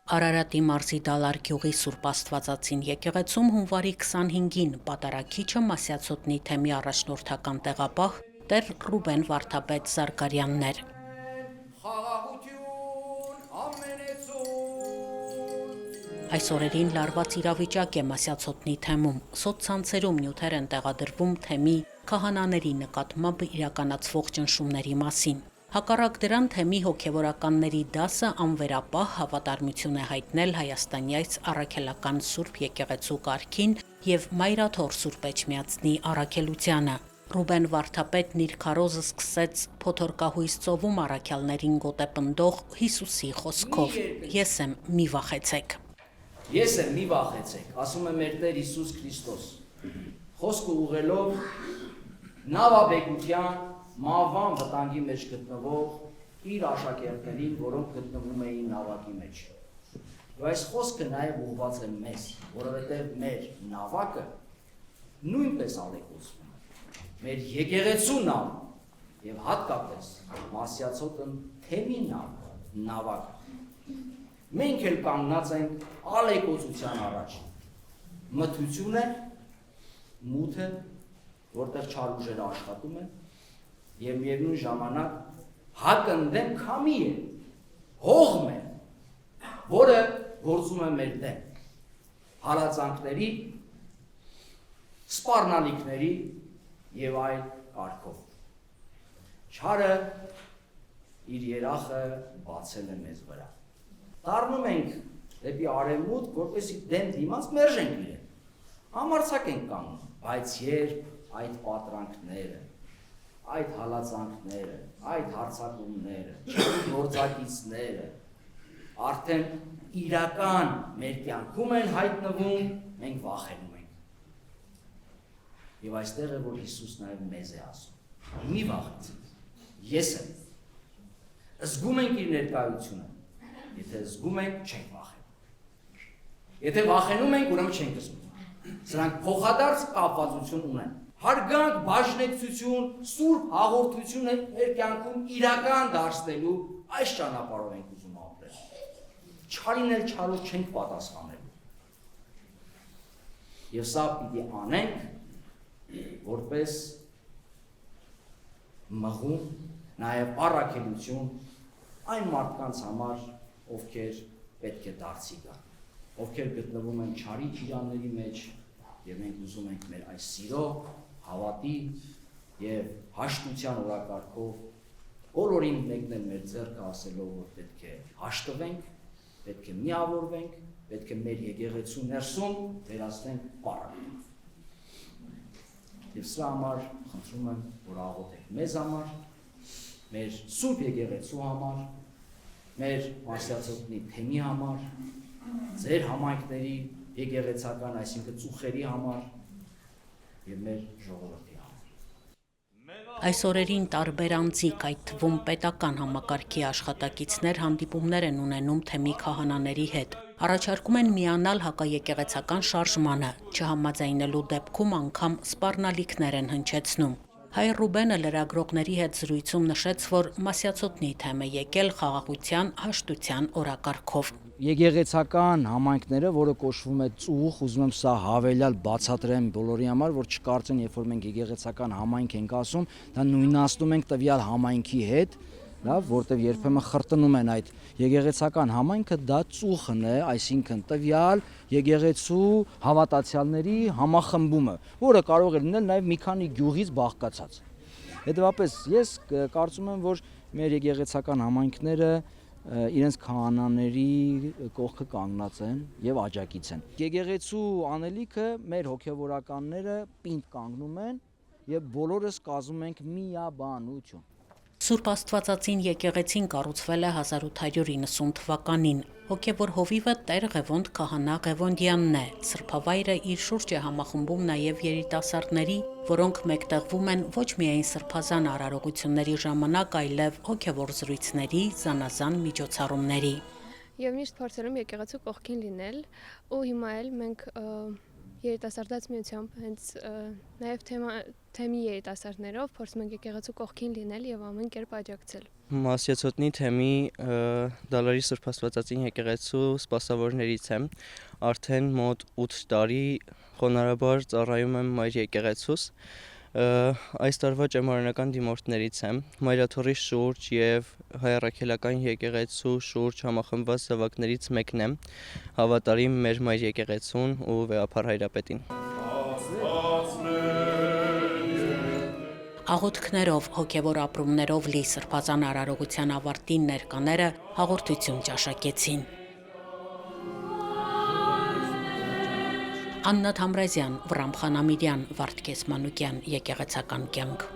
Արարատի մարզի Դալար գյուղի Սուրբ Աստվածածին եկեղեցում հունվարի 25-ին պատարագիչը Մասյացոտնի թեմի առաջնորդական տեղապահ Տեր Ռուբեն Վարդապետ Զարգարյանն էր։ Այս օրերին լարված իրավիճակ է Մասյացոտնի թեմում, սոցցանցերում նյութեր են տեղադրվում թեմի քահանաների նկատմամբ իրականացվող ճնշումների մասին։ Հակառակ դրան թեմի հոգևորականների դասը անվերապահ հավատարմություն է հայտնել հայաստանյաց առաքելական Սուրբ եկեղեցու կարգին եւ Մայրաթոր Սուրբ Էջմիածնի առաքելությանը։ Ռուբեն Վարդապետն իր քարոզը սկսեց Փոթորկահույս ծովում առաքյալներին գոտեպնդող Հիսուսի խոսքով. Ես եմ, մի վախեցեք։ Ես եմ, մի վախեցեք, ասում է մեր Տեր Հիսուս Քրիստոս, խոսքը ուղղելով նավաբեկության մահվան վտանգի մեջ գտնվող իր աշակերտներին, որոնք գտնվում էին նավակի մեջ։ Ու այս խոսքը նաև ուղղված է մեզ, որովհետև մեր նավակը նույնպես ալեկոծվում է։ Մեր եկեղեցու նավ եւ հատկապես Մասյացոտն թեմի նավակը։ Մենք էլ կանգնած ենք ալեկոծության առաջ։ Մթություն է, մութ է, որտեղ չար ուժերը աշխատում են, եւ միևնույն ժամանակ հակընդդեմ քամի է, հողմ է, որը գործում է մեր դեմ, հալածանքների, սպառնալիքների եւ այլ կարգով։ Չարը իր երախը բացել է մեզ վրա։ Դառնում ենք դեպի արևմուտք, որպեսզի դեմ դիմաց մերժենք իրեն։ Համարձակ ենք կանգնում, բայց երբ այդ պատրանքները, այդ հալածանքները, այդ հարձակումները, գործակիցները արդեն իրական մեր կյանքում են հայտնվում, մենք վախենում ենք։ Եվ այստեղ է, որ Հիսուսն նաև մեզ է ասում. մի վախեցեք, ես եմ։ Զգում ենք իր ներկայությունը, եթե զգում ենք, չենք վախենում։ Եթե վախենում ենք, ուրեմն չենք զգում։ Սրանք փոխադարձ կապվածություն ունեն։ Հարգանք, բաժնեկցություն, սուրբ հաղորդություն է մեր կյանքում իրական դարձնելու այս ճանապարհով ենք ուզում ապրել։ Չարին էլ չարով չենք պատասխանելու։ Եվ սա պիտի անենք, որպես մղում, նաև առաքելություն այն մարդկանց համար, ովքեր պետք է դարձի գան, ովքեր գտնվում են չարի ճիրանների մեջ, եւ մենք ուզում ենք մեր այս սիրո, հավատի եւ հաշտության օրակարգով բոլորին մեկնել մեր ձեռքը ասելով, որ պետք է հաշտվենք, պետք է միավորվենք, պետք է մեր եկեղեցու ներսում վերացնենք պարագայում։ Եվ սրա համար խնդրում եմ, որ աղոթեք մեզ համար, մեր Սուրբ եկեղեցու համար, մեր Մասյացոտնի թեմի համար, ձեր համայնքների եկեղեցական, այսինքն ծուխերի համար եւ մեր ժողովրդի համար։ Այս օրերին տարբեր անձիկ, այդ թվում պետական համակարգի աշխատակիցներ հանդիպումներ են ունենում թեմի քահանաների հետ։ Առաջարկում են միանալ հակաեկեղեցական շարժմանը, չհամաձայնելու դեպքում անգամ սպառնալիքներ են հնչեցնում։ Հայ Ռուբենը լրագրողների հետ զրույցում նշեց, որ Մասյացոտնի թեմ է եկել խաղաղության, հաշտության օրակարգով։ Եկեղեցական համայնքները, որը կոչվում է ծուխ, ուզում եմ սա հավելյալ բացատրեմ բոլորի համար, որ չկարծեն, երբ որ մենք եկեղեցական համայնք ենք ասում, դա նույնացնում ենք տվյալ համայնքի հետ, լավ, որտեղ երբեմն խրտնում են այդ եկեղեցական համայնքը, դա ծուխն է, այսինքն տվյալ եկեղեցու հավատացյալների համախմբումը, որը կարող է լինել նաև մի քանի գյուղից բաղկացած։ Հետևաբար ես կարծում եմ, որ մեր եկեղեցական համայնքները իրենց քահանաների կողքը կանգնած են եւ աջակից են։ Եկեղեցու անելիքը մեր հոգեվորականները պինդ կանգնում են եւ բոլորս կազմում ենք միաբանություն։ Սուրբ Աստվածածին եկեղեցին կառուցվել է 1890 թվականին։ Հոգևոր հովիվը Տեր Ղևոնդ քահանա Ղևոնդյանն է։ Սրբավայրը իր շուրջ է համախմբում նաև երիտասարդների, որոնք մեկտեղվում են ոչ միայն սրբազան արարողությունների ժամանակ, այլև հոգևոր զրույցների, զանազան միջոցառումների։ Եվ միշտ փորձում եկեղեցու կողքին լինել, ու հիմա էլ մենք երիտասարդաց միությամբ հենց նաև թեմի երիտասարդներով փորձում ենք եկեղեցու կողքին լինել եւ ամեն կերպ աջակցել։ Մասյացոտնի թեմի Դալարի Սուրբ Աստվածածին եկեղեցու սպասավորներից եմ։ Արդեն մոտ 8 տարի խոնարհաբար ծառայում եմ Մայր եկեղեցուս։ Այս տարվա ճեմարանական դիմորդներից եմ։ Մայրաթորի շուրջ եւ Հայ առաքելական եկեղեցու շուրջ համախմբված զավակներից մեկն եմ։ Հավատարիմ մեր Մայր եկեղեցուն ու Վեհափառ Հայրապետին։ Աղոթքներով, հոգևոր ապրումներով լի սրբազան արարողության ավարտին ներկաները հաղորդություն ճաշակեցին։ Աննա Թամրազյան, Վրամ Խանամիրյան, Վարդգես Մանուկյան, Եկեղեցական կյանք։